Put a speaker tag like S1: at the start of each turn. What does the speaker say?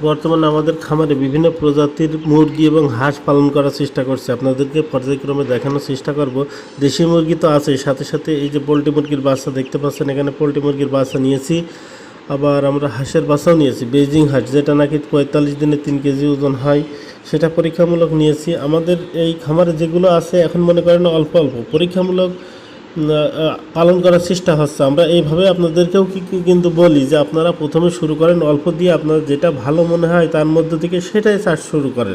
S1: বর্তমানে আমাদের খামারে বিভিন্ন প্রজাতির মুরগি এবং হাঁস পালন করার চেষ্টা করছে। আপনাদেরকে পর্যায়ক্রমে দেখানোর চেষ্টা করব। দেশি মুরগি তো আছে, সাথে সাথে এই যে পোলট্রি মুরগির বাচ্চা দেখতে পাচ্ছেন, এখানে পোলট্রি মুরগির বাচ্চা নিয়েছি। আবার আমরা হাঁসের বাচ্চাও নিয়েছি, বেজিং হাঁস, যেটা নাকি 45 দিনে 3 কেজি ওজন হয়, সেটা পরীক্ষামূলক নিয়েছি। আমাদের এই খামারে যেগুলো আছে এখন মনে করেন অল্প অল্প পরীক্ষামূলক পালন করার চেষ্টা হচ্ছে। আমরা এইভাবে আপনাদেরকেও কিন্তু বলি যে আপনারা প্রথমে শুরু করেন অল্প দিয়ে, আপনার যেটা ভালো মনে হয় তার মধ্যে থেকে সেটাই চাষ শুরু করেন।